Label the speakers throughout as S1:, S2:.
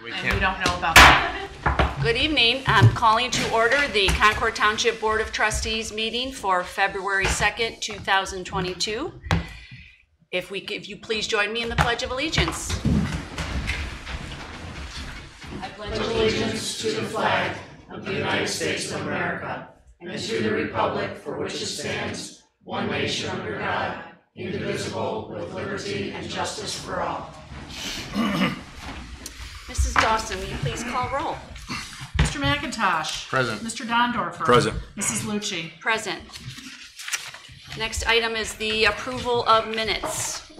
S1: We don't know about that.
S2: Good evening. I'm calling to order the Concord Township Board of Trustees meeting for February 2nd, 2022. If you please join me in the Pledge of Allegiance.
S3: I pledge allegiance to the flag of the United States of America and to the republic for which it stands, one nation under God, indivisible, with liberty and justice for all.
S2: Mrs. Dawson, will you please call roll?
S1: Mr. McIntosh.
S4: Present.
S1: Mr. Dondorfer.
S4: Present.
S1: Mrs. Lucci.
S2: Present. Next item is the approval of minutes.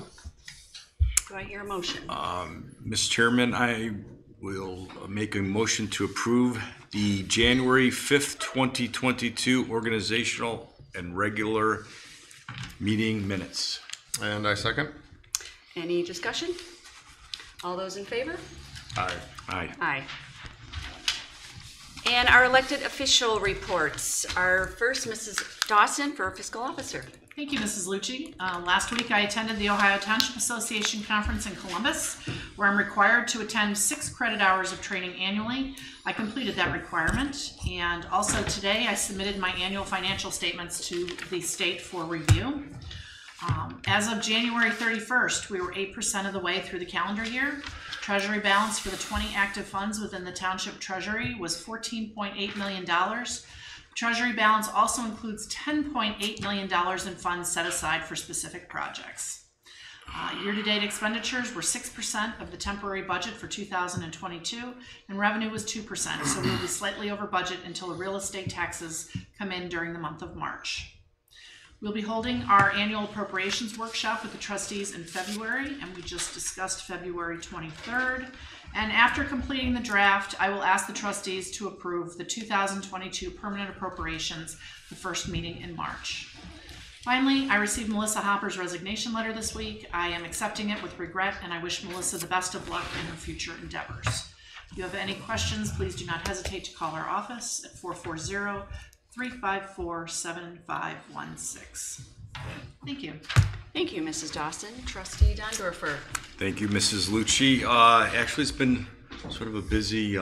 S2: Do I hear a motion?
S4: Mr. Chairman, I will make a motion to approve the January 5th, 2022 organizational and regular meeting minutes.
S5: And I second.
S2: Any discussion? All those in favor?
S5: Aye.
S4: Aye.
S2: Aye. And our elected official reports. Our first, Mrs. Dawson for fiscal officer.
S1: Thank you, Mrs. Lucci. Last week I attended the Ohio Township Association Conference in Columbus, where I'm required to attend 6 credit hours of training annually. I completed that requirement, and also today I submitted my annual financial statements to the state for review. As of January 31st, we were 8% of the way through the calendar year. Treasury balance for the 20 active funds within the Township Treasury was $14.8 million. Treasury balance also includes $10.8 million in funds set aside for specific projects. Year-to-date expenditures were 6% of the temporary budget for 2022, and revenue was 2%, so we will be slightly over budget until the real estate taxes come in during the month of March. We'll be holding our annual appropriations workshop with the trustees in February, and we just discussed February 23rd. And after completing the draft, I will ask the trustees to approve the 2022 permanent appropriations, the first meeting in March. Finally, I received Melissa Hopper's resignation letter this week. I am accepting it with regret, and I wish Melissa the best of luck in her future endeavors. If you have any questions, please do not hesitate to call our office at 440-354-7516. Thank you.
S2: Thank you, Mrs. Dawson. Trustee Dondorfer.
S4: Thank you, Mrs. Lucci. Actually, it's been sort of a busy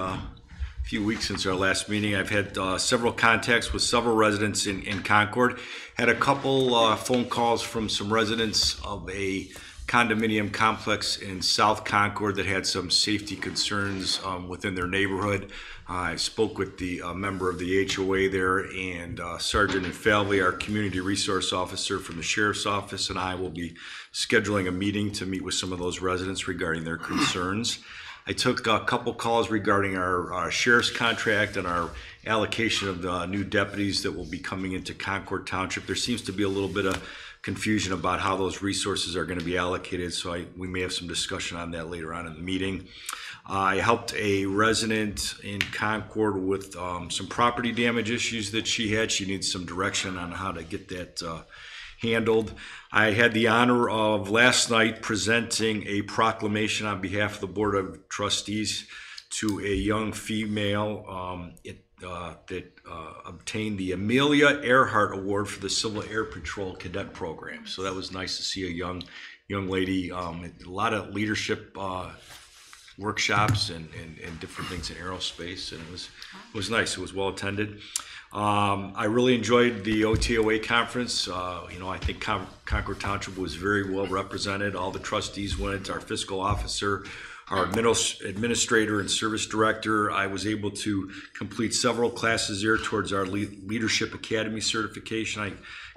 S4: few weeks since our last meeting. I've had several contacts with several residents in Concord. Had a couple phone calls from some residents of a condominium complex in South Concord that had some safety concerns within their neighborhood. I spoke with the member of the HOA there, and Sergeant Infalvi, our community resource officer from the sheriff's office, and I will be scheduling a meeting to meet with some of those residents regarding their concerns. I took a couple calls regarding our sheriff's contract and our allocation of the new deputies that will be coming into Concord Township. There seems to be a little bit of confusion about how those resources are going to be allocated, so we may have some discussion on that later on in the meeting. I helped a resident in Concord with some property damage issues that she had. She needs some direction on how to get that handled. I had the honor of last night presenting a proclamation on behalf of the Board of Trustees to a young female that obtained the Amelia Earhart Award for the Civil Air Patrol Cadet Program. So that was nice to see a young lady. A lot of leadership workshops and different things in aerospace, and it was nice. It was well attended. I really enjoyed the OTOA conference. I think Concord Township was very well represented. All the trustees went, our fiscal officer, our administrator and service director. I was able to complete several classes there towards our Leadership Academy certification. I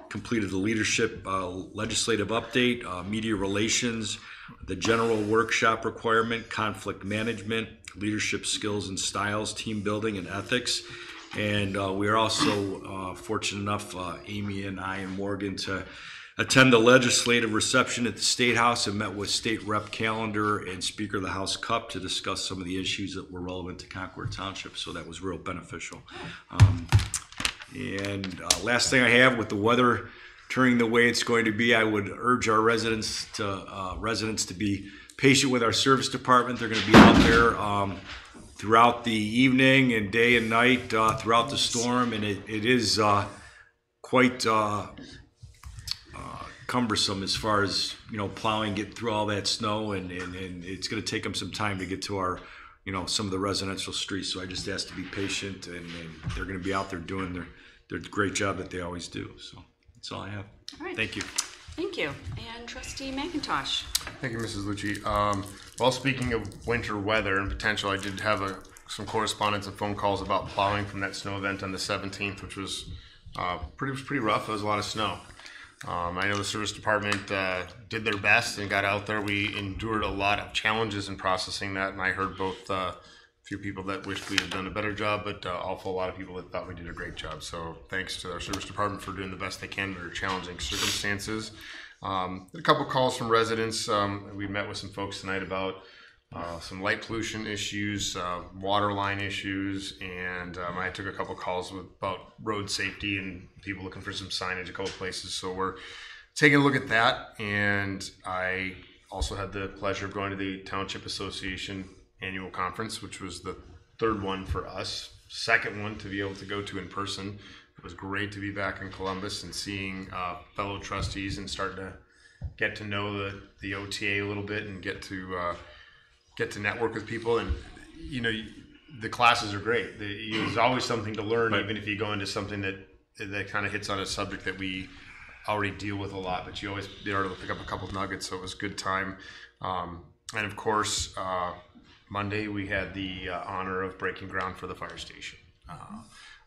S4: completed the Leadership Legislative Update, Media Relations, the General Workshop Requirement, Conflict Management, Leadership Skills and Styles, Team Building, and Ethics. And we are also fortunate enough, Amy and I and Morgan, to attend the legislative reception at the State House and met with State Rep Callender and Speaker of the House Cupp to discuss some of the issues that were relevant to Concord Township. So that was real beneficial. Last thing I have, with the weather turning the way it's going to be, I would urge our residents to be patient with our service department. They're going to be out there throughout the evening and day and night throughout the storm, and it is quite cumbersome as far as plowing, getting through all that snow, and it's going to take them some time to get to our some of the residential streets. So I just ask to be patient, and they're going to be out there doing their great job that they always do. So that's all I have.
S2: All right.
S4: Thank you.
S2: Thank you. And Trustee McIntosh.
S5: Thank you, Mrs. Lucci. Well, speaking of winter weather and potential, I did have some correspondence and phone calls about plowing from that snow event on the 17th, which was pretty rough. There was a lot of snow. I know the service department did their best and got out there. We endured a lot of challenges in processing that, and I heard both a few people that wished we had done a better job, but also a lot of people that thought we did a great job. So thanks to our service department for doing the best they can under challenging circumstances. A couple calls from residents. We met with some folks tonight about some light pollution issues, water line issues, and I took a couple calls about road safety and people looking for some signage a couple places. So we're taking a look at that, and I also had the pleasure of going to the Township Association annual conference, which was the third one for us, second one to be able to go to in person. It was great to be back in Columbus and seeing fellow trustees and start to get to know the OTA a little bit and get to network with people. And the classes are great. There's always something to learn, even if you go into something that kind of hits on a subject that we already deal with a lot, but you're able to pick up a couple of nuggets. So it was a good time. And of course, Monday we had the honor of breaking ground for the fire station.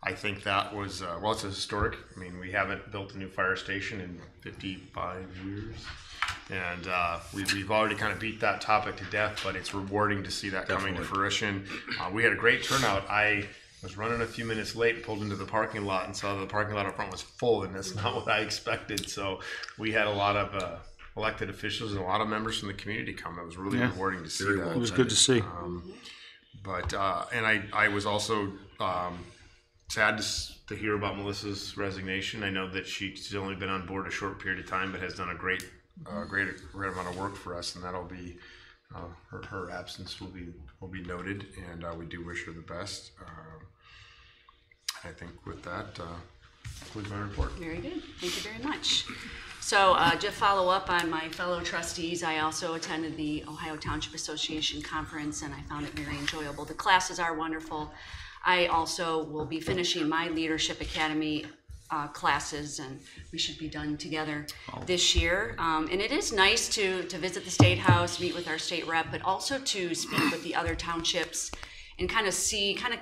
S5: I think that was, it's historic. I mean, we haven't built a new fire station in 55 years. And we've already kind of beat that topic to death, but it's rewarding to see that coming to fruition. We had a great turnout. I was running a few minutes late, pulled into the parking lot, and saw the parking lot up front was full, and that's not what I expected. So we had a lot of elected officials and a lot of members from the community come. It was really rewarding to see that.
S6: It was good to see.
S5: And I was also sad to hear about Melissa's resignation. I know that she's only been on board a short period of time, but has done a great amount of work for us, and that'll be her absence will be noted, and we do wish her the best. I think with that concludes my report.
S2: Very good. Thank you very much. So to follow up on my fellow trustees, I also attended the Ohio Township Association conference, and I found it very enjoyable. The classes are wonderful. I also will be finishing my Leadership Academy classes, and we should be done together this year. And it is nice to visit the State House, meet with our state rep, but also to speak with the other townships and kind of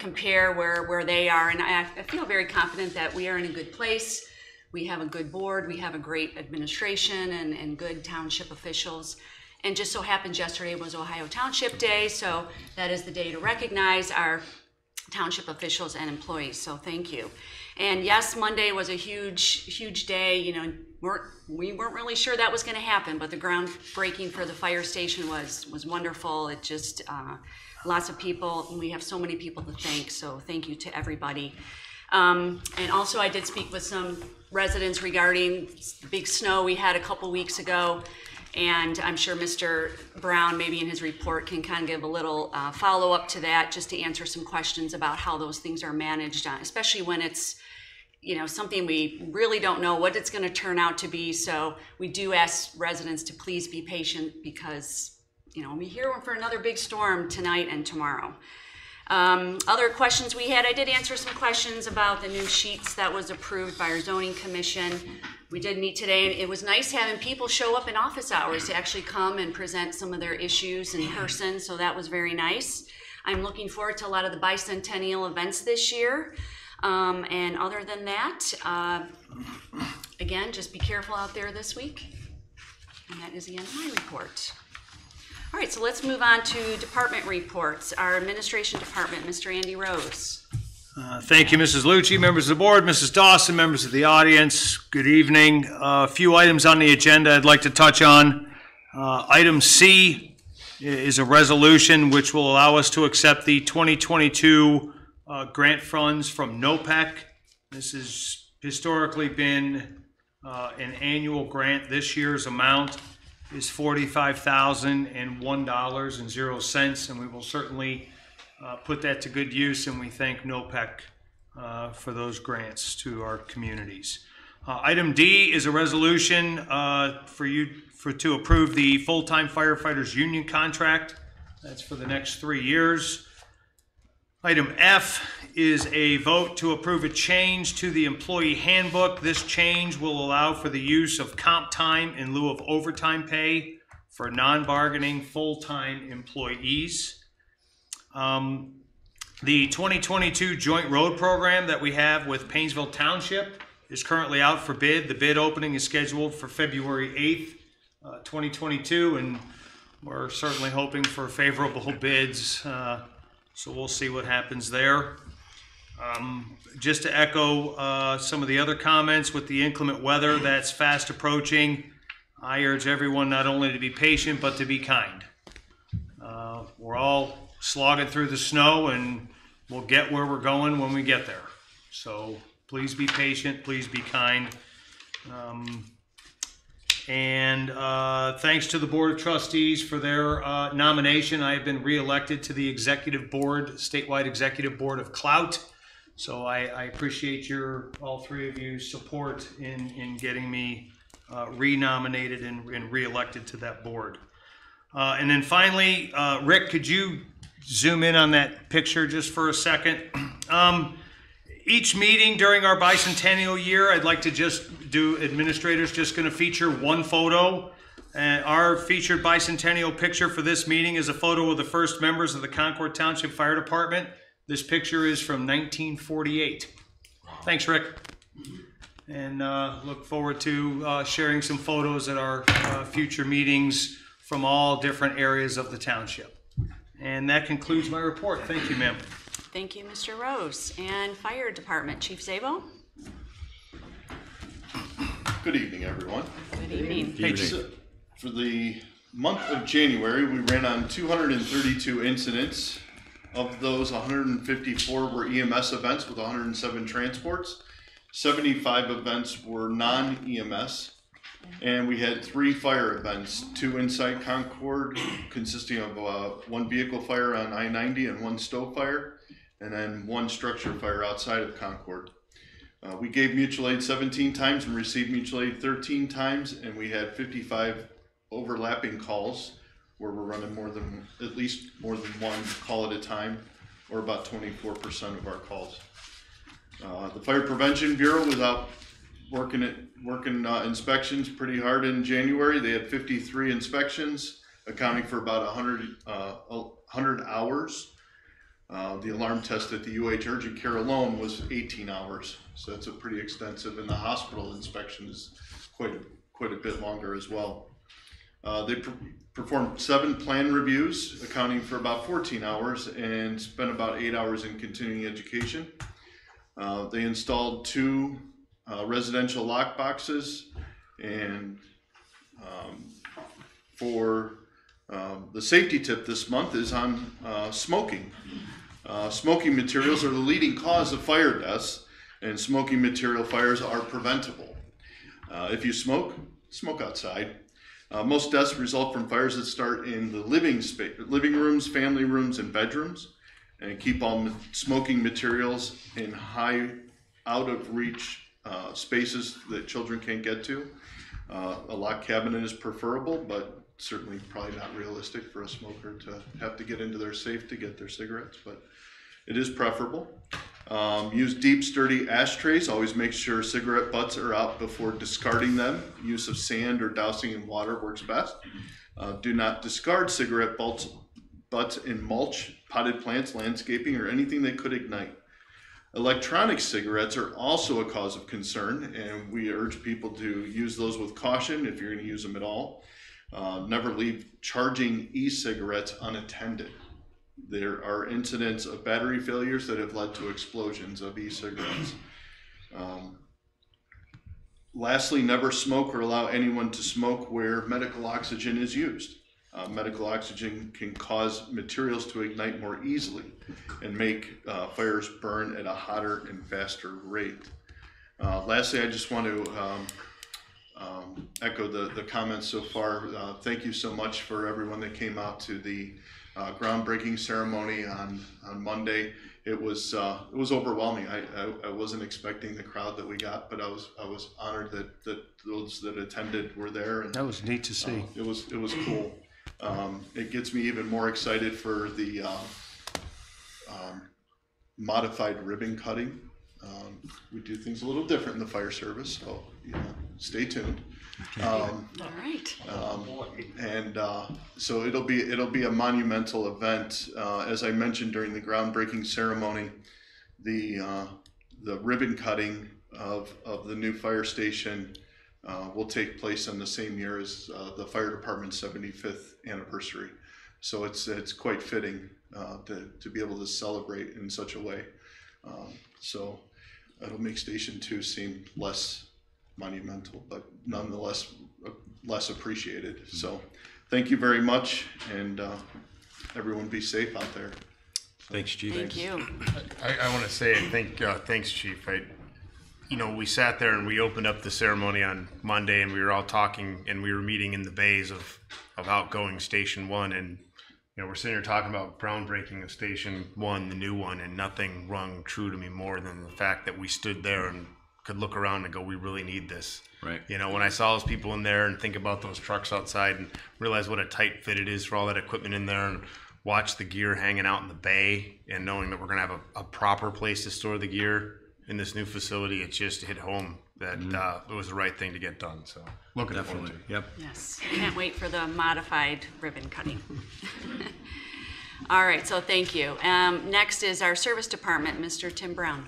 S2: compare where they are. And I feel very confident that we are in a good place. We have a good board, we have a great administration and good township officials. And just so happens yesterday was Ohio Township Day, so that is the day to recognize our township officials and employees, so thank you. And yes, Monday was a huge day. We weren't really sure that was going to happen, but the groundbreaking for the fire station was wonderful. It just lots of people, and we have so many people to thank, so thank you to everybody. And also I did speak with some residents regarding the big snow we had a couple weeks ago, and I'm sure Mr. Brown maybe in his report can kind of give a little follow-up to that, just to answer some questions about how those things are managed, especially when it's something we really don't know what it's going to turn out to be. So we do ask residents to please be patient, because we're here for another big storm tonight and tomorrow. Other questions we had, I did answer some questions about the new sheets that was approved by our zoning commission. We did meet today, and it was nice having people show up in office hours to actually come and present some of their issues in person, so that was very nice. I'm looking forward to a lot of the Bicentennial Events this year. And other than that, again, just be careful out there this week. And that is the end of my report. All right, so let's move on to department reports. Our administration department, Mr. Andy Rose.
S6: Thank you, Mrs. Lucci, members of the board, Mrs. Dawson, members of the audience. Good evening. A few items on the agenda I'd like to touch on. Item C is a resolution which will allow us to accept the 2022 grant funds from NOPEC. This has historically been an annual grant. This year's amount is $45,001.00, and we will certainly put that to good use, and we thank NOPEC for those grants to our communities. Item D is a resolution to approve the full-time firefighters union contract. That's for the next 3 years. Item F is a vote to approve a change to the employee handbook. This change will allow for the use of comp time in lieu of overtime pay for non-bargaining full-time employees. The 2022 joint road program that we have with Painesville Township is currently out for bid. The bid opening is scheduled for February 8th, 2022, and we're certainly hoping for favorable bids, so we'll see what happens there. Just to echo some of the other comments, with the inclement weather that's fast approaching, I urge everyone not only to be patient, but to be kind. We're all slogging through the snow, and we'll get where we're going when we get there. So please be patient, please be kind. Thanks to the Board of Trustees for their nomination. I have been re-elected to the executive board, statewide executive board of Clout. So I appreciate all three of you support in getting me re-nominated and re-elected to that board. And then finally, Rick, could you zoom in on that picture just for a second? Each meeting during our bicentennial year, I'd like to just do, administrators just going to feature one photo. And our featured bicentennial picture for this meeting is a photo of the first members of the Concord Township Fire Department. This picture is from 1948. Thanks, Rick. And look forward to sharing some photos at our future meetings from all different areas of the township. And that concludes my report. Thank you, ma'am.
S2: Thank you, Mr. Rose. And Fire Department, Chief Szabo.
S7: Good evening, everyone.
S2: Good evening.
S6: Hey, Chief.
S7: So, for the month of January, we ran on 232 incidents. Of those, 154 were EMS events with 107 transports. 75 events were non-EMS. And we had 3 fire events, 2 inside Concord, consisting of 1 vehicle fire on I-90 and 1 stove fire, and then 1 structure fire outside of Concord. We gave mutual aid 17 times and received mutual aid 13 times, and we had 55 overlapping calls where we're running at least more than 1 call at a time, or about 24% of our calls. The Fire Prevention Bureau was out working inspections pretty hard in January. They had 53 inspections, accounting for about 100 hours. The alarm test at the UH Urgent Care alone was 18 hours, so that's a pretty extensive, and the hospital inspection is quite a bit longer as well. They performed 7 plan reviews, accounting for about 14 hours, and spent about 8 hours in continuing education. They installed 2 residential lock boxes, and for the safety tip this month is on smoking. Smoking materials are the leading cause of fire deaths, and smoking material fires are preventable. If you smoke outside. Most deaths result from fires that start in the living rooms, family rooms, and bedrooms, and keep all smoking materials in high, out of reach spaces that children can't get to. A locked cabinet is preferable, but certainly probably not realistic for a smoker to have to get into their safe to get their cigarettes, but it is preferable. Use deep, sturdy ashtrays. Always make sure cigarette butts are out before discarding them. Use of sand or dousing in water works best. Do not discard cigarette butts in mulch, potted plants, landscaping, or anything that could ignite. Electronic cigarettes are also a cause of concern, and we urge people to use those with caution if you're going to use them at all. Never leave charging e-cigarettes unattended. There are incidents of battery failures that have led to explosions of e-cigarettes. Lastly, never smoke or allow anyone to smoke where medical oxygen is used. Medical oxygen can cause materials to ignite more easily and make fires burn at a hotter and faster rate. Lastly, I just want to echo the comments so far. Thank you so much for everyone that came out to the groundbreaking ceremony on Monday. It was overwhelming. I wasn't expecting the crowd that we got, but I was honored that those that attended were there. And
S6: that was neat to see.
S7: It was cool. It gets me even more excited for modified ribbon cutting. We do things a little different in the fire service, so stay tuned.
S2: All right.
S7: So it'll be a monumental event. As I mentioned during the groundbreaking ceremony, the ribbon cutting of the new fire station will take place in the same year as the fire department's 75th anniversary. So it's quite fitting to be able to celebrate in such a way. So it'll make Station 2 seem less monumental, but nonetheless less appreciated. So thank you very much, and everyone be safe out there.
S4: Thanks, Chief.
S2: Thank you.
S5: I want to say, thanks, Chief. We sat there and we opened up the ceremony on Monday, and we were all talking, and we were meeting in the bays of outgoing Station 1, and we're sitting here talking about groundbreaking of Station 1, the new one, and nothing rung true to me more than the fact that we stood there and could look around and go, we really need this.
S4: Right.
S5: When I saw those people in there and think about those trucks outside and realize what a tight fit it is for all that equipment in there, and watch the gear hanging out in the bay, and knowing that we're going to have a proper place to store the gear in this new facility, it just hit home that it was the right thing to get done. So looking forward to it.
S4: Yep.
S2: Yes. Can't wait for the modified ribbon cutting. All right. So thank you. Next is our service department, Mr. Tim Brown.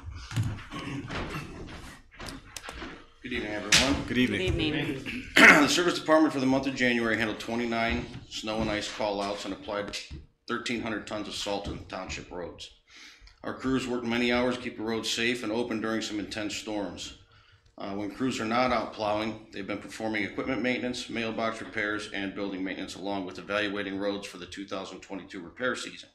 S8: Good evening, everyone.
S4: Good evening.
S2: Good evening.
S8: The Service Department for the month of January handled 29 snow and ice call-outs and applied 1,300 tons of salt to the township roads. Our crews worked many hours to keep the roads safe and open during some intense storms. When crews are not out plowing, they've been performing equipment maintenance, mailbox repairs, and building maintenance, along with evaluating roads for the 2022 repair season.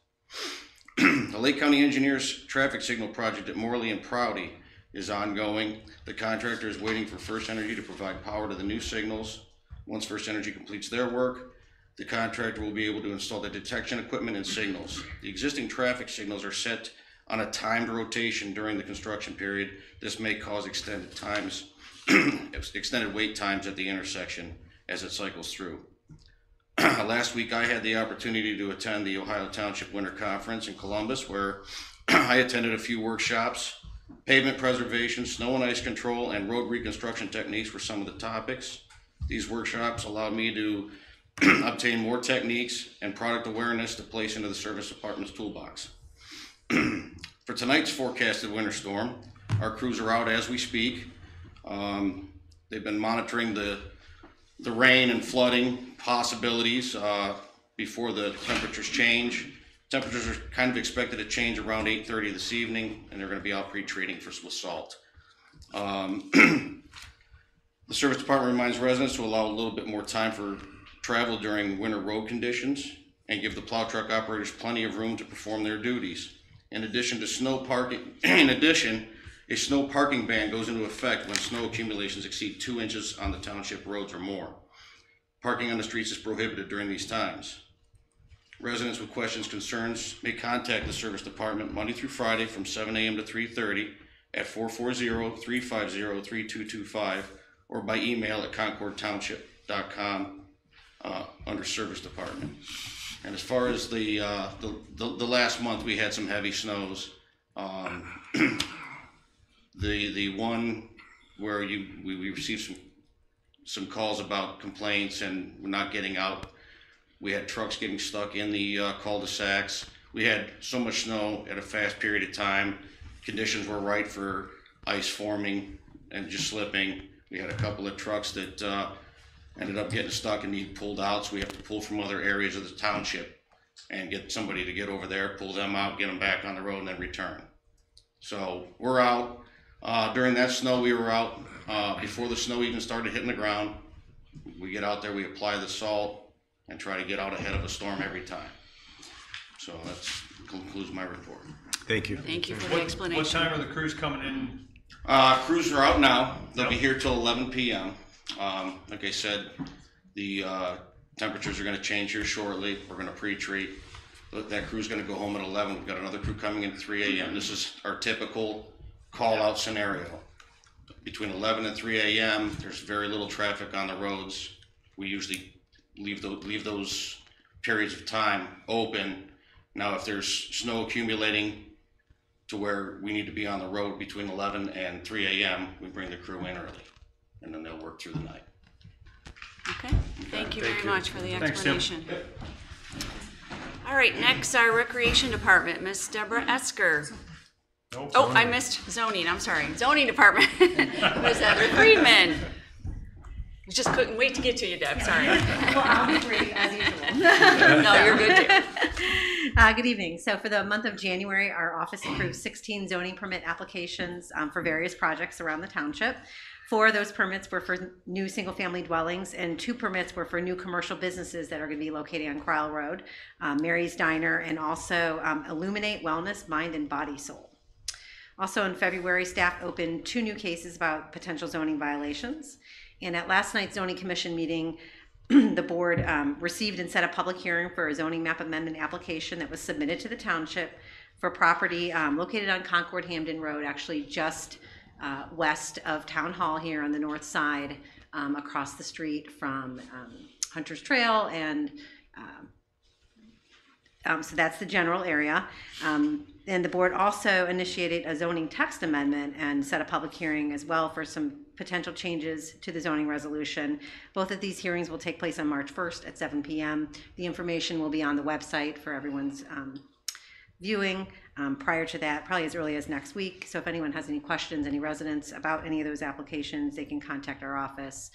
S8: The Lake County Engineers traffic signal project at Morley and Prouty is ongoing. The contractor is waiting for First Energy to provide power to the new signals. Once First Energy completes their work, the contractor will be able to install the detection equipment and signals. The existing traffic signals are set on a timed rotation during the construction period. This may cause extended wait times at the intersection as it cycles through. Last week I had the opportunity to attend the Ohio Township Winter Conference in Columbus, where I attended a few workshops. Pavement preservation, snow and ice control, and road reconstruction techniques were some of the topics. These workshops allowed me to obtain more techniques and product awareness to place into the service department's toolbox. For tonight's forecasted winter storm, our crews are out as we speak. They've been monitoring the rain and flooding possibilities before the temperatures change. Temperatures are kind of expected to change around 8:30 this evening, and they're going to be out pre-treating with salt. The service department reminds residents to allow a little bit more time for travel during winter road conditions and give the plow truck operators plenty of room to perform their duties. In addition, a snow parking ban goes into effect when snow accumulations exceed 2 inches on the township roads or more. Parking on the streets is prohibited during these times. Residents with questions, concerns may contact the service department Monday through Friday from 7 a.m. to 3:30 at 440-350-3225 or by email at concordtownship.com under service department. And as far as the last month, we had some heavy snows. The one where we received some calls about complaints and we're not getting out. We had trucks getting stuck in the cul-de-sacs. We had so much snow at a fast period of time. Conditions were right for ice forming and just slipping. We had a couple of trucks that ended up getting stuck and need pulled out, so we have to pull from other areas of the township and get somebody to get over there, pull them out, get them back on the road, and then return. So we're out. During that snow, we were out before the snow even started hitting the ground. We get out there, we apply the salt, and try to get out ahead of a storm every time. So that concludes my report.
S4: Thank you.
S2: Thank you for the explanation.
S6: What time are the crews coming in?
S8: Crews are out now. They'll be here till 11 p.m. Like I said, the temperatures are going to change here shortly. We're going to pre-treat. That crew's going to go home at 11. We've got another crew coming in at 3 a.m. This is our typical call-out scenario. Between 11 and 3 a.m., there's very little traffic on the roads. We usually leave those periods of time open. Now, if there's snow accumulating to where we need to be on the road between 11 and 3 a.m., we bring the crew in early, and then they'll work through the night.
S2: Okay, thank you very much for the
S6: Thanks, Tim.
S2: explanation. All right, next, our Recreation Department, Miss Deborah Esker.
S5: Nope,
S2: Oh,
S5: zoning.
S2: I missed zoning, I'm sorry. Zoning Department, Ms. Heather Friedman. Just couldn't wait to get to you, Deb, sorry.
S9: Well, I'll be brief as usual.
S2: No, you're good too.
S9: Good evening. So for the month of January, our office approved 16 zoning permit applications for various projects around the township. 4 of those permits were for new single-family dwellings, and 2 permits were for new commercial businesses that are going to be located on Cryle Road, Mary's Diner, and also Illuminate Wellness, Mind and Body Soul. Also in February, staff opened 2 new cases about potential zoning violations. And at last night's zoning commission meeting, the board received and set a public hearing for a zoning map amendment application that was submitted to the township for property located on Concord Hamden Road, actually just west of Town Hall here on the north side, across the street from Hunter's Trail, and so that's the general area. And the board also initiated a zoning text amendment and set a public hearing as well for some potential changes to the zoning resolution. Both of these hearings will take place on March 1st at 7 p.m. The information will be on the website for everyone's viewing prior to that, probably as early as next week. So if anyone has any questions, any residents about any of those applications, they can contact our office.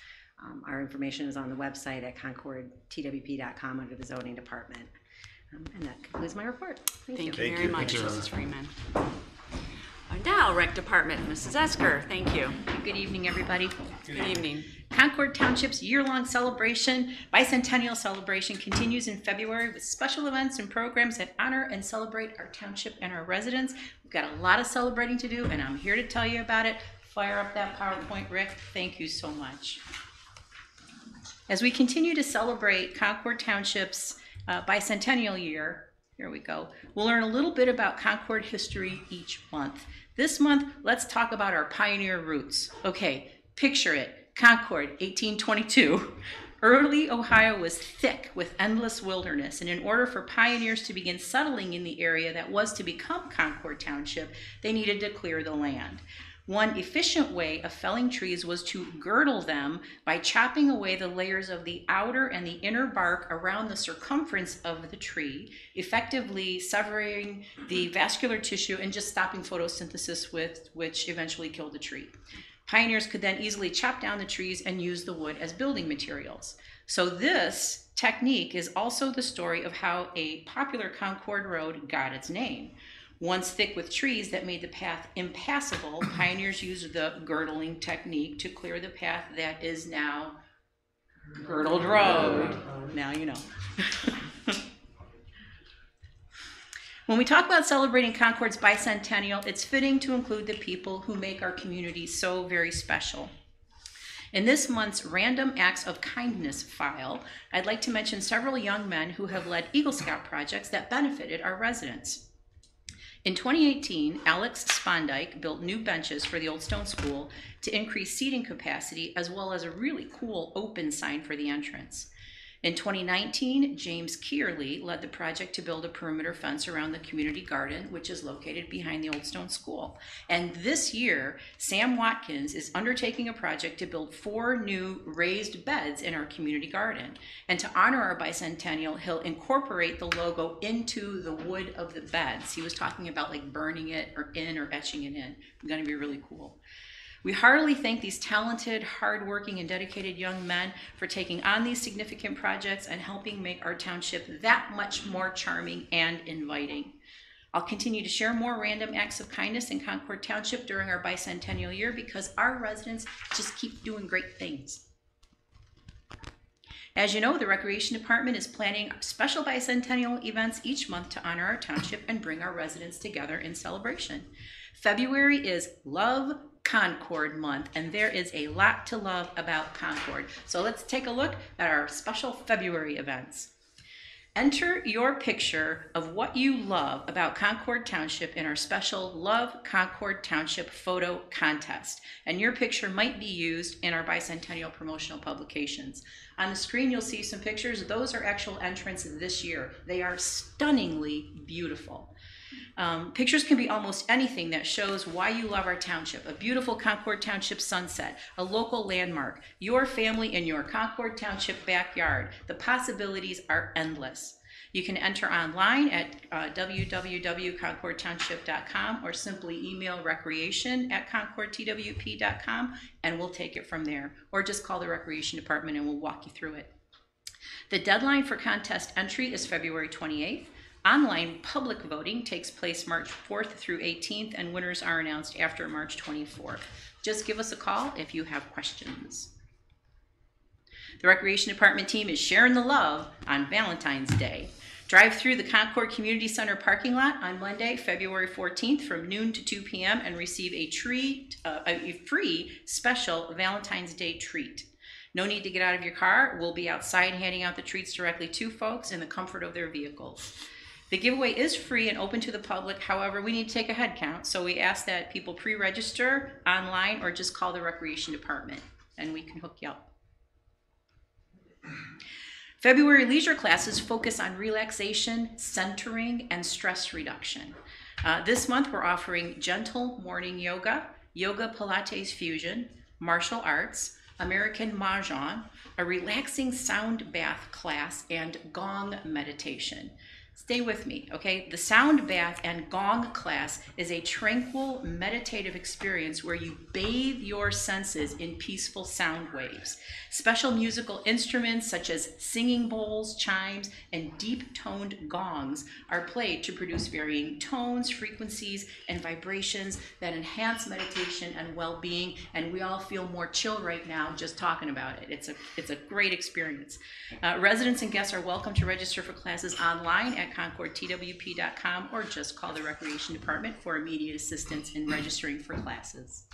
S9: Our information is on the website at concordtwp.com under the zoning department. And that concludes my report. Thank you.
S2: Thank you very much, Mrs. Freeman. Now, Rec Department, Mrs. Esker, thank you.
S10: Good evening, everybody.
S2: Good evening.
S10: Concord Township's year-long celebration, Bicentennial celebration, continues in February with special events and programs that honor and celebrate our township and our residents. We've got a lot of celebrating to do, and I'm here to tell you about it. Fire up that PowerPoint, Rick. Thank you so much. As we continue to celebrate Concord Township's bicentennial year, here we go, we'll learn a little bit about Concord history each month. This month, let's talk about our pioneer roots. Okay, picture it. Concord, 1822. Early Ohio was thick with endless wilderness, and in order for pioneers to begin settling in the area that was to become Concord Township, they needed to clear the land. One efficient way of felling trees was to girdle them by chopping away the layers of the outer and the inner bark around the circumference of the tree, effectively severing the vascular tissue and just stopping photosynthesis, which eventually killed the tree. Pioneers could then easily chop down the trees and use the wood as building materials. So this technique is also the story of how a popular Concord road got its name. Once thick with trees that made the path impassable, pioneers used the girdling technique to clear the path that is now Girdled Road. Now you know. When we talk about celebrating Concord's bicentennial, it's fitting to include the people who make our community so very special. In this month's Random Acts of Kindness file, I'd like to mention several young men who have led Eagle Scout projects that benefited our residents. In 2018, Alex Spondike built new benches for the Old Stone School to increase seating capacity, as well as a really cool open sign for the entrance. In 2019, James Kearley led the project to build a perimeter fence around the community garden, which is located behind the Old Stone School. And this year, Sam Watkins is undertaking a project to build 4 new raised beds in our community garden. And to honor our bicentennial, he'll incorporate the logo into the wood of the beds. He was talking about like burning it or etching it in. It's going to be really cool. We heartily thank these talented, hardworking, and dedicated young men for taking on these significant projects and helping make our township that much more charming and inviting. I'll continue to share more random acts of kindness in Concord Township during our bicentennial year because our residents just keep doing great things. As you know, the Recreation Department is planning special bicentennial events each month to honor our township and bring our residents together in celebration. February is Love Concord month, and there is a lot to love about Concord. So let's take a look at our special February events. Enter your picture of what you love about Concord Township in our special Love Concord Township photo contest. And your picture might be used in our bicentennial promotional publications. On the screen, you'll see some pictures. Those are actual entrants this year. They are stunningly beautiful. Pictures can be almost anything that shows why you love our township. A beautiful Concord Township sunset, a local landmark, your family in your Concord Township backyard. The possibilities are endless. You can enter online at www.concordtownship.com or simply email recreation@concordtwp.com and we'll take it from there. Or just call the Recreation Department and we'll walk you through it. The deadline for contest entry is February 28th. Online public voting takes place March 4th through 18th, and winners are announced after March 24th. Just give us a call if you have questions. The Recreation Department team is sharing the love on Valentine's Day. Drive through the Concord Community Center parking lot on Monday, February 14th from noon to 2 p.m. and receive a free special Valentine's Day treat. No need to get out of your car. We'll be outside handing out the treats directly to folks in the comfort of their vehicles. The giveaway is free and open to the public. However, we need to take a head count, so we ask that people pre-register online or just call the Recreation Department and we can hook you up. February leisure classes focus on relaxation, centering, and stress reduction. This month we're offering gentle morning yoga, yoga Pilates fusion, martial arts, American Mahjong, a relaxing sound bath class, and gong meditation. Stay with me, okay? The sound bath and gong class is a tranquil, meditative experience where you bathe your senses in peaceful sound waves. Special musical instruments such as singing bowls, chimes, and deep-toned gongs are played to produce varying tones, frequencies, and vibrations that enhance meditation and well-being, and we all feel more chill right now just talking about it. It's a great experience. Residents and guests are welcome to register for classes online at concordtwp.com or just call the Recreation Department for immediate assistance in registering for classes.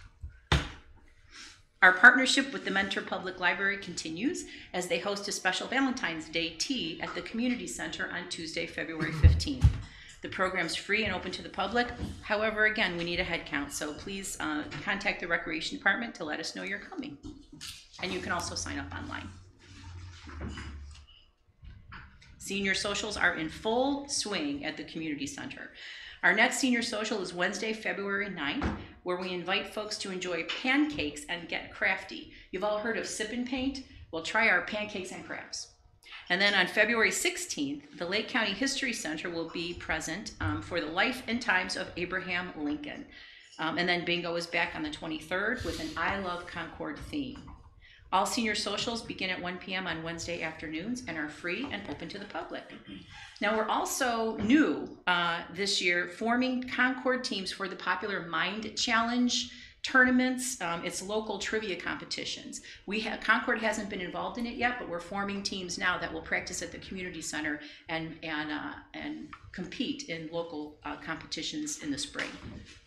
S10: Our partnership with the Mentor Public Library continues as they host a special Valentine's Day tea at the Community Center on Tuesday, February 15th. The program's free and open to the public. However, again, we need a head count, so please contact the Recreation Department to let us know you're coming. And you can also sign up online. Senior socials are in full swing at the Community Center. Our next senior social is Wednesday, February 9th, where we invite folks to enjoy pancakes and get crafty. You've all heard of sip and paint? Well, try our pancakes and crafts. And then on February 16th, the Lake County History Center will be present for the life and times of Abraham Lincoln. And then bingo is back on the 23rd with an I Love Concord theme. All senior socials begin at 1 p.m. on Wednesday afternoons and are free and open to the public. Now we're also new this year forming Concord teams for the popular Mind Challenge tournaments. It's local trivia competitions. Concord hasn't been involved in it yet, but we're forming teams now that will practice at the community center and compete in local competitions in the spring.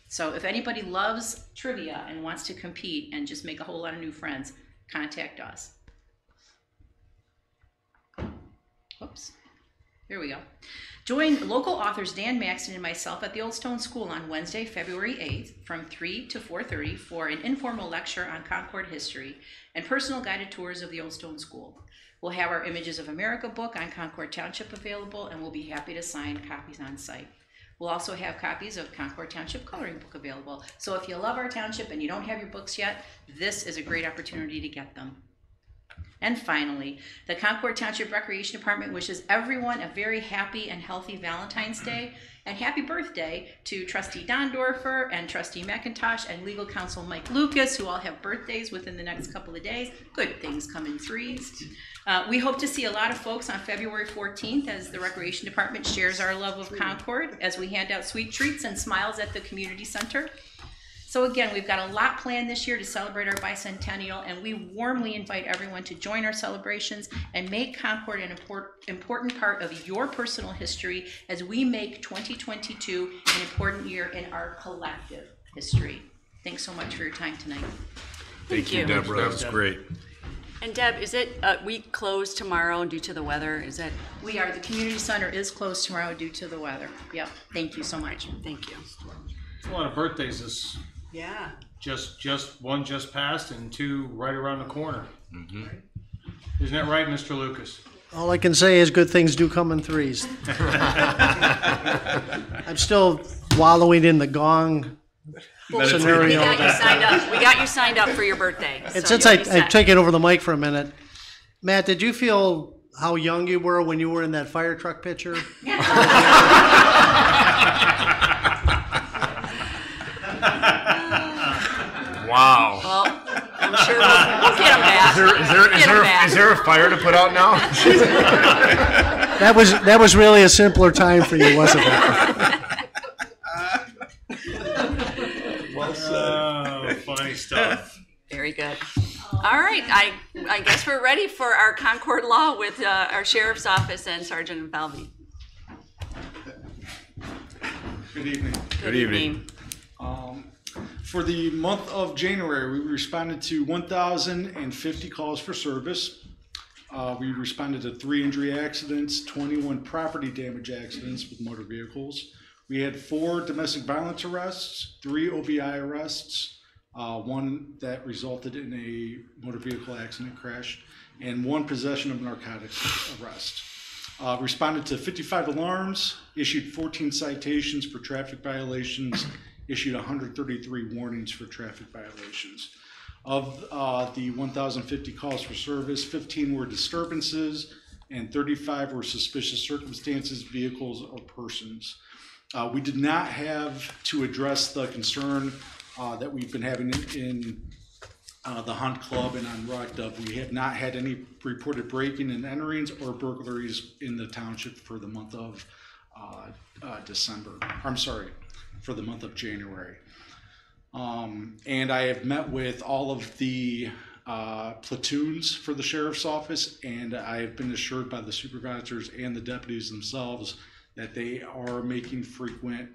S10: So if anybody loves trivia and wants to compete and just make a whole lot of new friends, contact us. Oops, here we go. Join local authors Dan Maxton and myself at the Old Stone School on Wednesday, February 8th from 3 to 4:30 for an informal lecture on Concord history and personal guided tours of the Old Stone School. We'll have our Images of America book on Concord Township available, and we'll be happy to sign copies on site. We'll also have copies of Concord Township coloring book available. So if you love our township and you don't have your books yet, this is a great opportunity to get them. And finally, the Concord Township Recreation Department wishes everyone a very happy and healthy Valentine's Day, and happy birthday to Trustee Dondorfer and Trustee McIntosh and Legal Counsel Mike Lucas, who all have birthdays within the next couple of days. Good things come in threes. We hope to see a lot of folks on February 14th as the Recreation Department shares our love of Concord as we hand out sweet treats and smiles at the community center. So again, we've got a lot planned this year to celebrate our bicentennial, and we warmly invite everyone to join our celebrations and make Concord an important part of your personal history as we make 2022 an important year in our collective history. Thanks so much for your time tonight.
S4: Thank you, Deborah. That was great.
S2: And Deb, is it, we close tomorrow due to the weather? Is that?
S10: We are. The community center is closed tomorrow due to the weather. Yep. Thank you so much.
S2: Thank you.
S6: It's a lot of birthdays this.
S2: Yeah.
S6: Just one just passed and two right around the corner. Mm-hmm. Isn't that right, Mr. Lucas?
S11: All I can say is good things do come in threes. I'm still wallowing in the gong scenario.
S2: We got you signed up. We got you signed up for your birthday.
S11: And
S2: so
S11: since
S2: you'll be
S11: I've
S2: set.
S11: taken over the mic for a minute, Matt, did you feel how young you were when you were in that fire truck picture?
S6: Wow.
S2: Well, I'm sure we'll get them back.
S5: Is there a fire to put out now?
S11: That was really a simpler time for you, wasn't it?
S6: Oh, funny stuff.
S2: Very good. All right, I guess we're ready for our Concord Law with our Sheriff's Office and Sergeant Falvey.
S12: Good evening.
S2: Good evening.
S12: For the month of January, we responded to 1,050 calls for service. We responded to 3 injury accidents, 21 property damage accidents with motor vehicles. We had 4 domestic violence arrests, 3 OBI arrests, 1 that resulted in a motor vehicle accident crash, and 1 possession of narcotics arrest. Responded to 55 alarms, issued 14 citations for traffic violations, issued 133 warnings for traffic violations. Of the 1,050 calls for service, 15 were disturbances and 35 were suspicious circumstances, vehicles, or persons. We did not have to address the concern that we've been having in the Hunt Club and on Rock Dove. We have not had any reported breaking and enterings or burglaries in the township for the month of for the month of January. And I have met with all of the platoons for the sheriff's office, and I have been assured by the supervisors and the deputies themselves that they are making frequent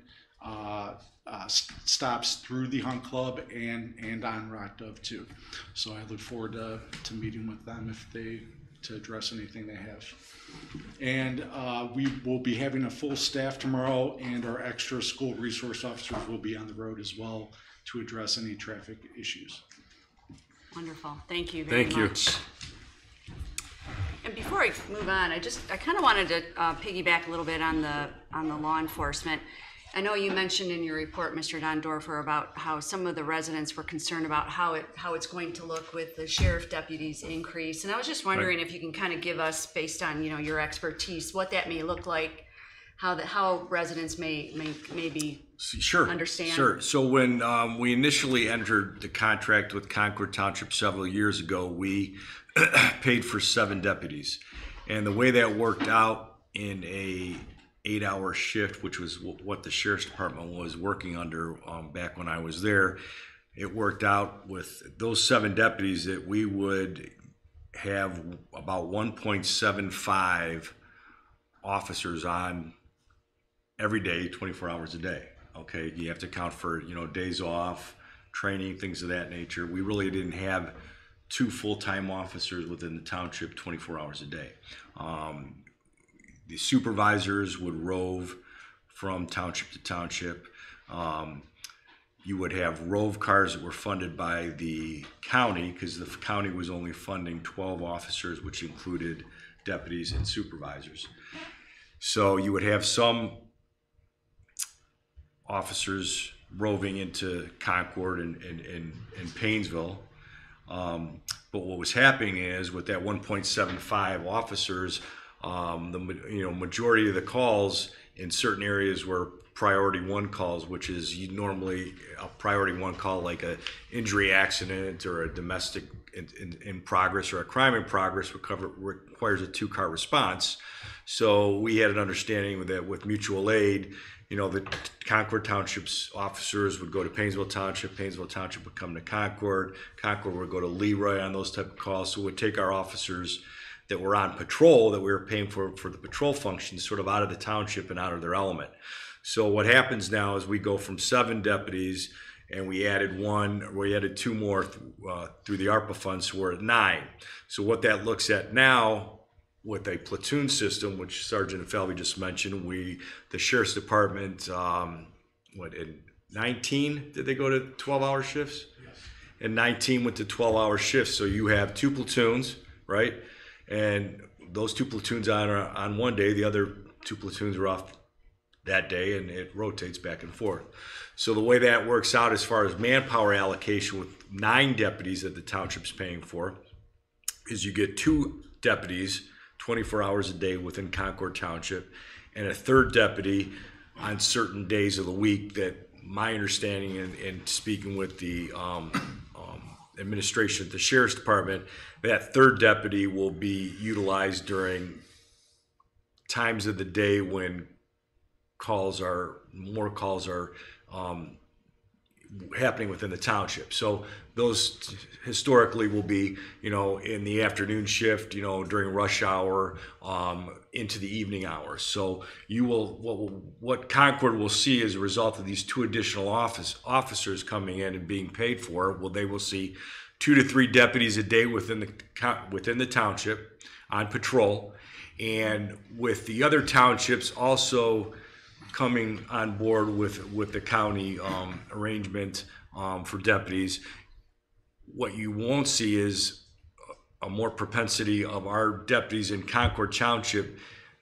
S12: stops through the Hunt Club and on Rock Dove too. So I look forward to meeting with them to address anything they have. And we will be having a full staff tomorrow, and our extra school resource officers will be on the road as well to address any traffic issues.
S2: Wonderful. Thank you very much.
S4: Thank you.
S2: And before I move on, I kind of wanted to piggyback a little bit on the law enforcement. I know you mentioned in your report, Mr. Don Dorfer, about how some of the residents were concerned about how it's going to look with the sheriff deputies increase. And I was just wondering if you can kind of give us, based on your expertise, what that may look like, how residents may be understand.
S4: Sure. So when we initially entered the contract with Concord Township several years ago, we paid for 7 deputies, and the way that worked out in a 8-hour shift, which was what the sheriff's department was working under back when I was there, it worked out with those 7 deputies that we would have about 1.75 officers on every day, 24 hours a day. Okay, you have to account for days off, training, things of that nature. We really didn't have 2 full-time officers within the township 24 hours a day. The supervisors would rove from township to township. You would have rove cars that were funded by the county, because the county was only funding 12 officers, which included deputies and supervisors. So you would have some officers roving into Concord and Painesville. But what was happening is, with that 1.75 officers, the majority of the calls in certain areas were priority 1 calls, which is normally a priority 1 call, like a injury accident or a domestic in progress or a crime in progress requires a 2-car response. So we had an understanding that with mutual aid, the Concord Township's officers would go to Painesville Township would come to Concord would go to Leroy on those type of calls. So we'd take our officers that were on patrol, that we were paying for the patrol functions, sort of out of the township and out of their element. So what happens now is we go from 7 deputies, and we added 2 more through the ARPA funds, so we're at 9. So what that looks at now, with a platoon system, which Sergeant Falvey just mentioned, the Sheriff's Department, in 19, did they go to 12-hour shifts? Yes. And 19 went to 12-hour shifts, so you have 2 platoons, right? And those two platoons on one day, the other two platoons are off that day, and it rotates back and forth. So the way that works out as far as manpower allocation with 9 deputies that the township's paying for is you get 2 deputies 24 hours a day within Concord Township and a 3rd deputy on certain days of the week that my understanding and speaking with the administration at the Sheriff's Department, that 3rd deputy will be utilized during times of the day when more calls are happening within the township. So those historically will be, in the afternoon shift, during rush hour, into the evening hours. So what Concord will see as a result of these 2 additional officers coming in and being paid for, they will see 2 to 3 deputies a day within the township on patrol, and with the other townships also coming on board with the county arrangement for deputies. What you won't see is a more propensity of our deputies in Concord Township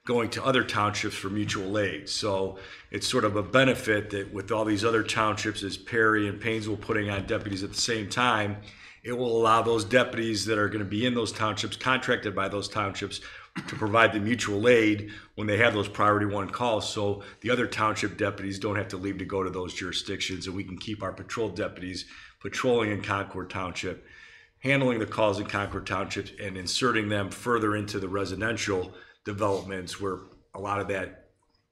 S4: going to other townships for mutual aid. So it's sort of a benefit that with all these other townships, as Perry and Painesville putting on deputies at the same time, it will allow those deputies that are going to be in those townships, contracted by those townships, to provide the mutual aid when they have those priority 1 calls, so the other township deputies don't have to leave to go to those jurisdictions, and we can keep our patrol deputies patrolling in Concord Township, handling the calls in Concord Township, and inserting them further into the residential developments where a lot of that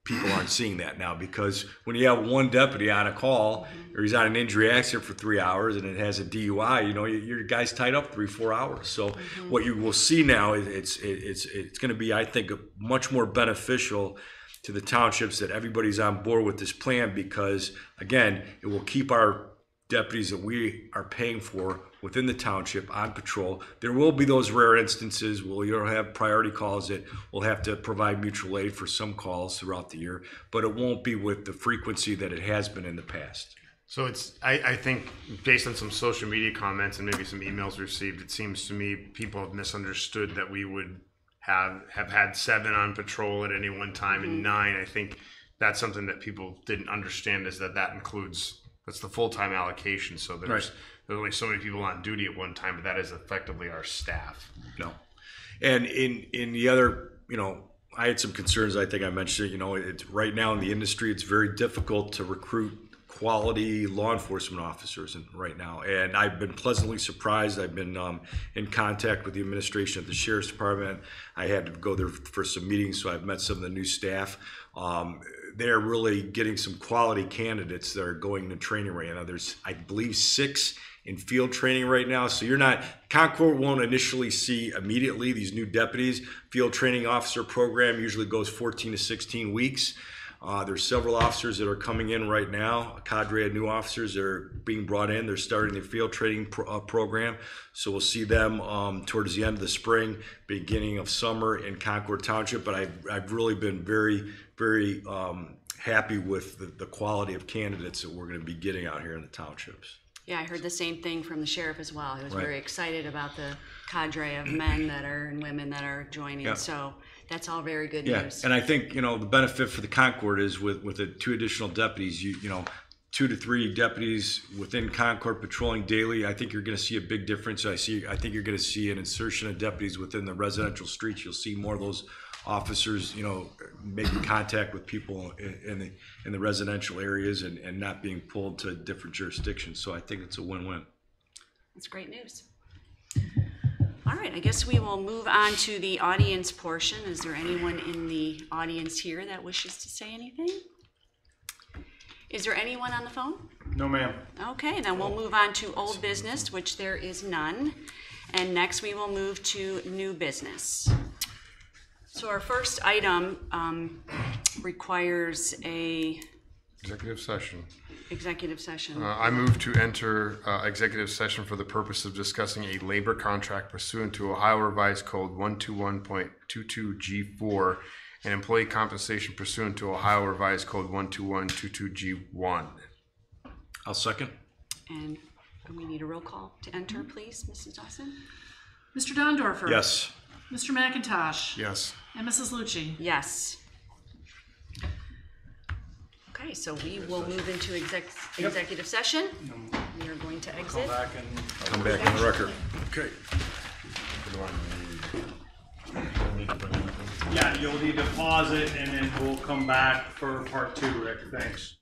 S4: people aren't seeing that now, because when you have 1 deputy on a call or he's on an injury accident for 3 hours and it has a DUI, your guy's tied up 3-4 hours. So what you will see now is it's going to be, I think, much more beneficial to the townships that everybody's on board with this plan, because again, it will keep our deputies that we are paying for within the township on patrol. There will be those rare instances where you'll have priority calls that will have to provide mutual aid for some calls throughout the year, but it won't be with the frequency that it has been in the past.
S5: So I think based on some social media comments and maybe some emails received, it seems to me people have misunderstood that we would have had 7 on patrol at any one time and 9. I think that's something that people didn't understand, is that includes, that's the full-time allocation. So there's only so many people on duty at one time, but that is effectively our staff.
S4: No. And in the other, I had some concerns. I think I mentioned it. It's right now in the industry, it's very difficult to recruit quality law enforcement officers right now. And I've been pleasantly surprised. I've been in contact with the administration at the Sheriff's Department. I had to go there for some meetings, so I've met some of the new staff. They're really getting some quality candidates that are going to training right now. There's, I believe, 6 in field training right now. So Concord won't initially see immediately these new deputies. Field training officer program usually goes 14 to 16 weeks. There's several officers that are coming in right now, a cadre of new officers that are being brought in. They're starting their field training program. So we'll see them towards the end of the spring, beginning of summer in Concord Township. But I've really been very, very happy with the quality of candidates that we're going to be getting out here in the townships.
S2: Yeah, I heard the same thing from the sheriff as well. He was very excited about the cadre of men and women that are joining. Yeah. So that's all very good news. And
S4: I think, the benefit for the Concord is with the 2 additional deputies, 2 to 3 deputies within Concord patrolling daily. I think you're going to see a big difference. I think you're going to see an insertion of deputies within the residential streets. You'll see more of those officers, making contact with people in the residential areas and not being pulled to different jurisdictions. So I think it's a win-win.
S2: That's great news. All right, I guess we will move on to the audience portion. Is there anyone in the audience here that wishes to say anything? Is there anyone on the phone?
S12: No, ma'am.
S2: Okay, then we'll move on to old business, which there is none. And next we will move to new business. So our first item requires a
S5: executive session.
S2: Executive session.
S5: I move to enter executive session for the purpose of discussing a labor contract pursuant to Ohio Revised Code 121.22G4 and employee compensation pursuant to Ohio Revised Code 121.22G1.
S4: I'll second.
S2: And we need a roll call to enter, please, Mrs. Dawson.
S1: Mr. Dondorfer?
S4: Yes.
S1: Mr. McIntosh?
S5: Yes.
S1: And Mrs. Lucci?
S2: Yes. Okay, so we will move into executive session. We are going to exit.
S4: Come back on the record.
S5: Okay.
S6: Yeah, you'll need to pause it and then we'll come back for part 2, Rick. Thanks.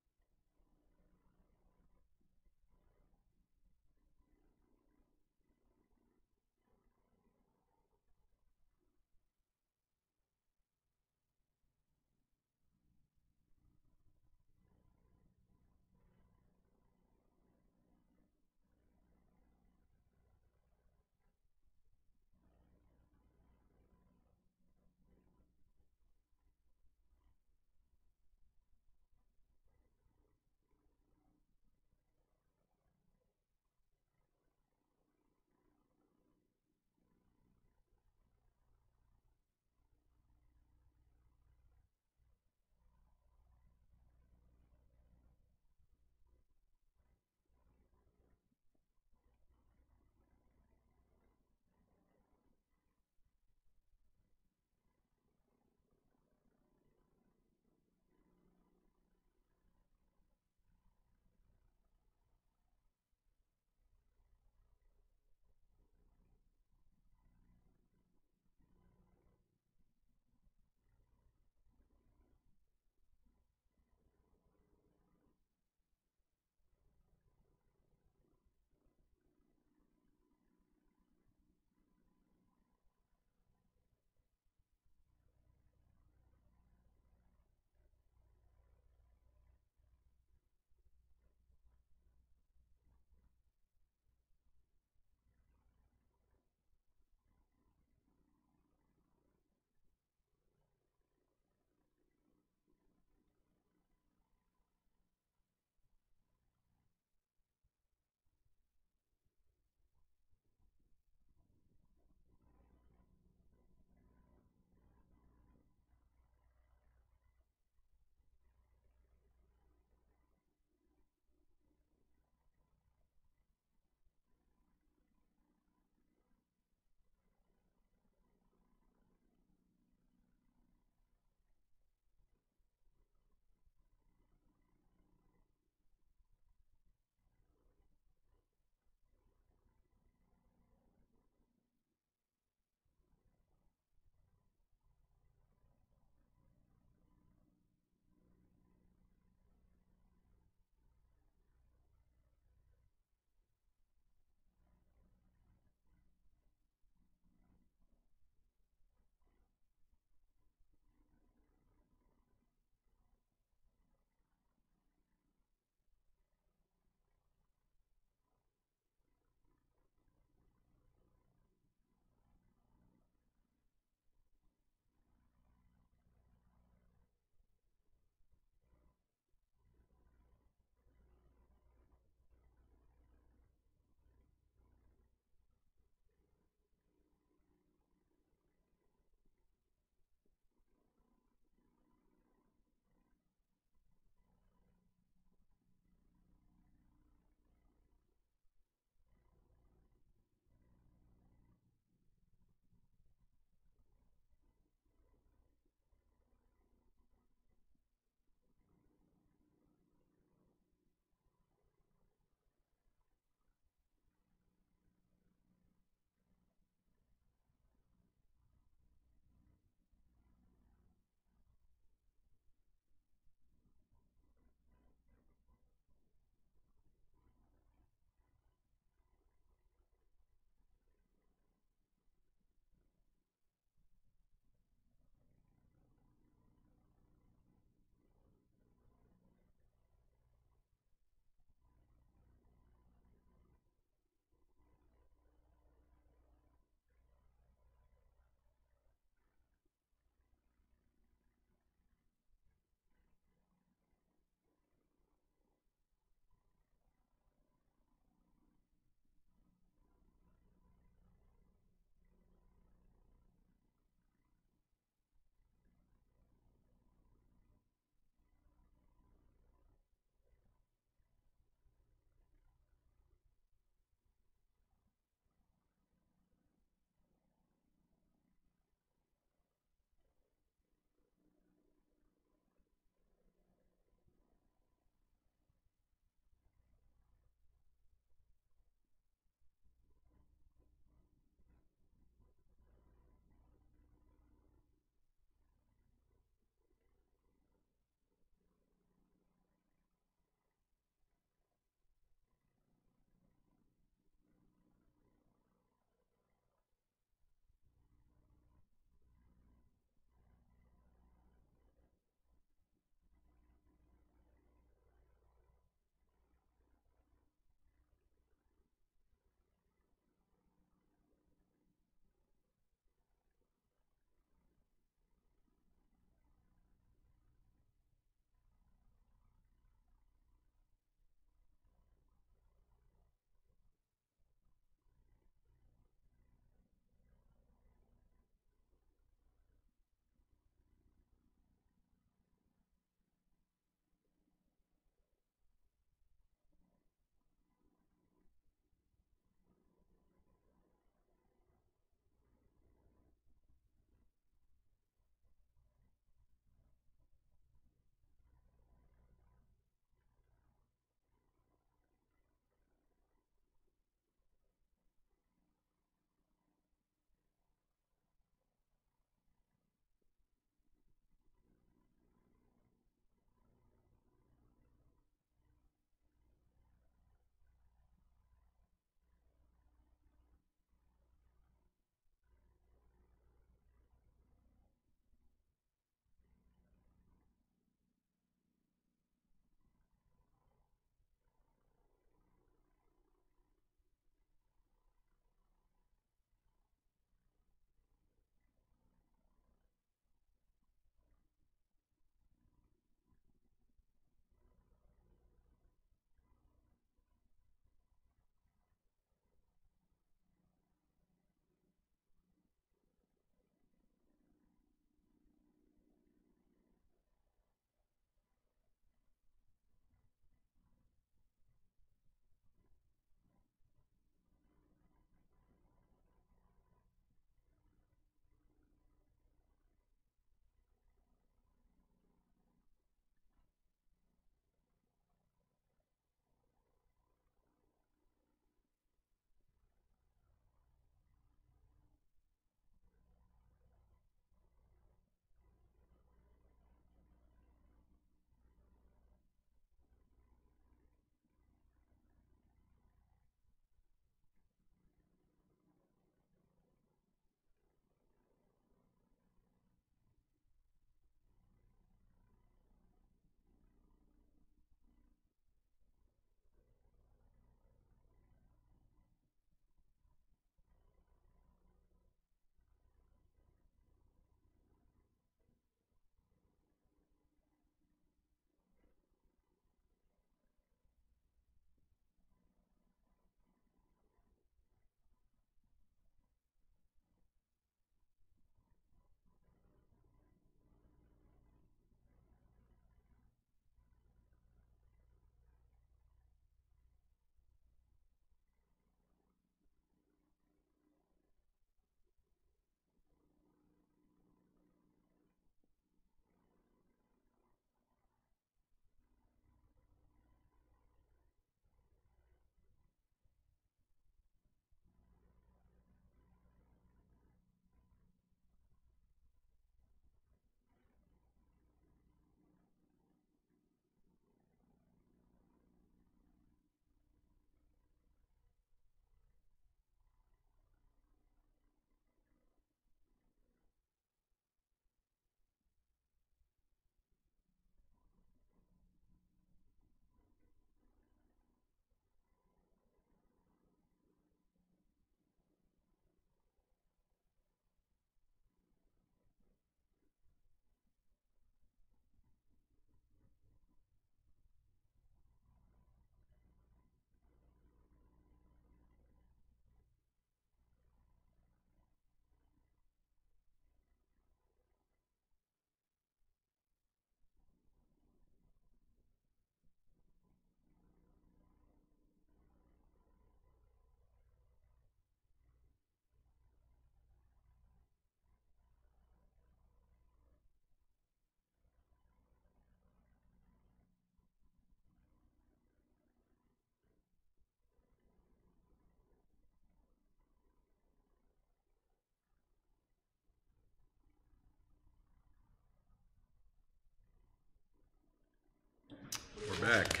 S4: back.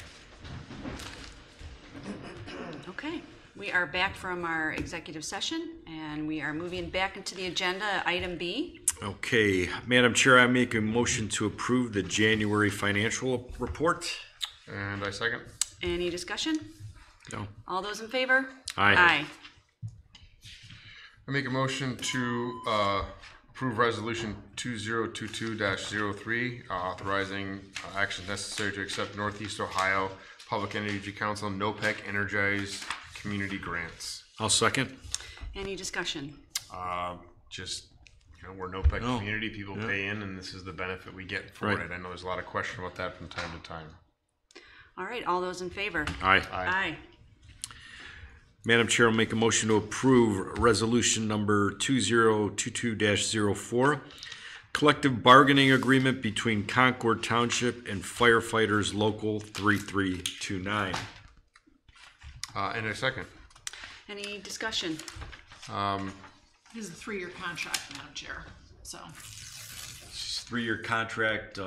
S2: Okay, we are back from our executive session, and we are moving back into the agenda, item B.
S4: Okay, Madam Chair, I make a motion to approve the January financial report.
S5: And I second.
S2: Any discussion?
S4: No.
S2: All those in favor?
S4: Aye.
S2: Aye.
S5: I make a motion to approve resolution 2022-03, authorizing actions necessary to accept Northeast Ohio Public Energy Council NOPEC Energize Community Grants.
S4: I'll second.
S2: Any discussion?
S5: Just, we're NOPEC
S4: No.
S5: community, people
S4: Yeah.
S5: pay in, and this is the benefit we get for
S4: Right.
S5: it. I know there's a lot of question about that from time to time.
S2: All right, all those in favor?
S4: Aye.
S2: Aye.
S4: Madam Chair, I'll make a motion to approve resolution number 2022-04, collective bargaining agreement between Concord Township and firefighters local 3329.
S5: And a second.
S2: Any discussion?
S1: This is a 3-year contract, Madam Chair, so.
S4: It's a 3-year contract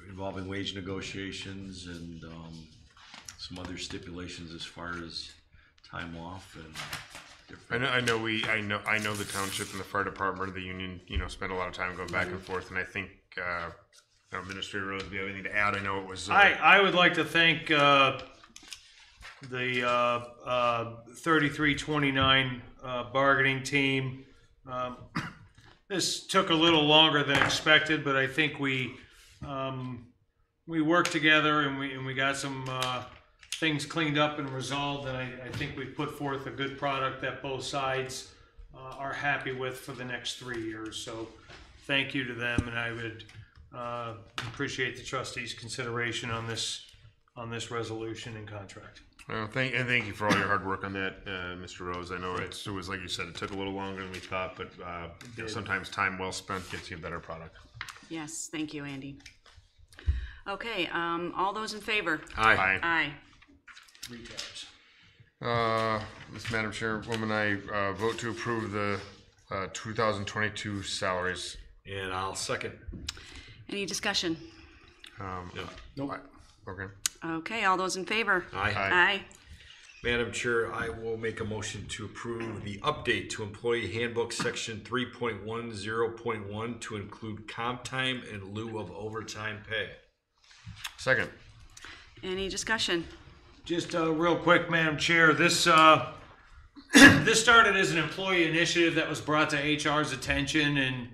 S4: involving wage negotiations and some other stipulations as far as time off and different.
S5: I know the township and the fire department or the union, spent a lot of time going back and forth, and I think Administrator Rose, do you have anything to add? I know it was.
S6: I would like to thank the 3329 bargaining team. This took a little longer than expected, but I think we worked together and we got some things cleaned up and resolved, and I think we put forth a good product that both sides are happy with for the next 3 years. So thank you to them, and I would appreciate the trustees' consideration on this resolution and contract.
S5: Well, thank you for all your hard work on that, Mr. Rose. I know it was like you said, it took a little longer than we thought, but sometimes time well spent gets you a better product.
S2: Yes, thank you, Andy. Okay, all those in favor?
S4: Aye.
S2: Aye.
S6: 3 tabs.
S5: Madam Chairwoman, I vote to approve the 2022 salaries.
S4: And I'll second.
S2: Any discussion?
S5: Nope. Okay.
S2: Okay, all those in favor?
S4: Aye.
S2: Aye.
S4: Madam Chair, I will make a motion to approve the update to Employee Handbook Section 3.10.1 to include comp time in lieu of overtime pay.
S5: Second.
S2: Any discussion?
S6: Just real quick, Madam Chair, this this started as an employee initiative that was brought to HR's attention, and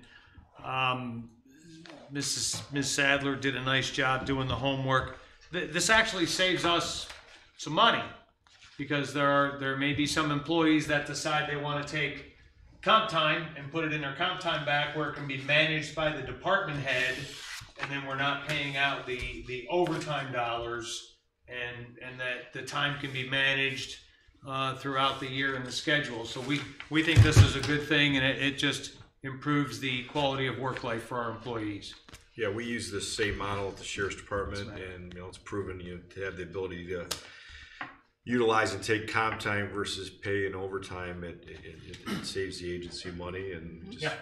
S6: Ms. Sadler did a nice job doing the homework. This actually saves us some money, because there may be some employees that decide they want to take comp time and put it in their comp time back where it can be managed by the department head, and then we're not paying out the overtime dollars, and that the time can be managed throughout the year in the schedule. So we think this is a good thing, and it just improves the quality of work life for our employees.
S4: Yeah, we use this same model at the Sheriff's Department, and it's proven to have the ability to utilize and take comp time versus pay and overtime. It saves the agency money, and just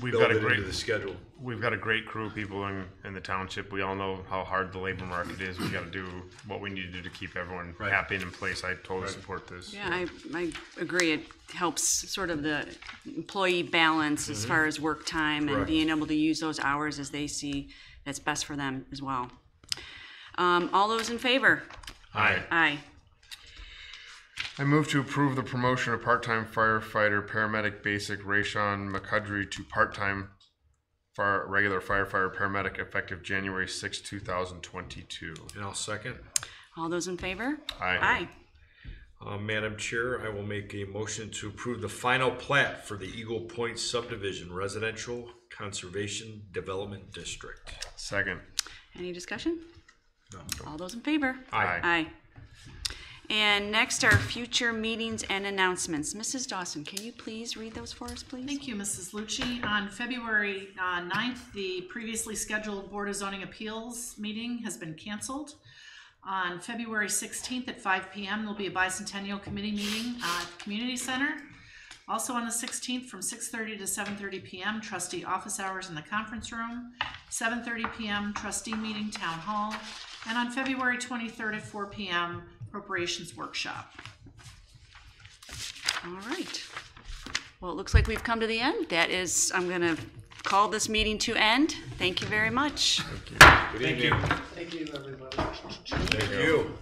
S5: We've
S4: build
S5: got
S4: it
S5: a great
S4: into the schedule.
S5: We've got a great crew of people in the township. We all know how hard the labor market is. We got to do what we need to do to keep everyone happy and in place. I totally support this.
S2: Yeah, I agree. It helps sort of the employee balance as far as work time and being able to use those hours as they see that's best for them as well. All those in favor?
S4: Aye.
S2: Aye.
S5: I move to approve the promotion of part-time firefighter paramedic basic Rayshawn McCudry to part-time regular firefighter paramedic effective January 6, 2022.
S4: And I'll second.
S2: All those in favor?
S5: Aye.
S4: Madam Chair, I will make a motion to approve the final plat for the Eagle Point Subdivision Residential Conservation Development District.
S5: Second.
S2: Any discussion?
S4: No.
S2: All those in favor?
S5: Aye.
S2: Aye. And next are future meetings and announcements. Mrs. Dawson, can you please read those for us, please?
S1: Thank you, Mrs. Lucci. On February 9th, the previously scheduled Board of Zoning Appeals meeting has been canceled. On February 16th at 5 p.m., there'll be a Bicentennial Committee meeting at the Community Center. Also on the 16th from 6:30 to 7:30 p.m., trustee office hours in the conference room. 7:30 p.m., trustee meeting, Town Hall. And on February 23rd at 4 p.m., appropriations workshop.
S2: All right. Well, it looks like we've come to the end. That is, I'm going to call this meeting to end. Thank you very much.
S4: Thank you.
S11: Thank you, everybody.
S4: Thank you.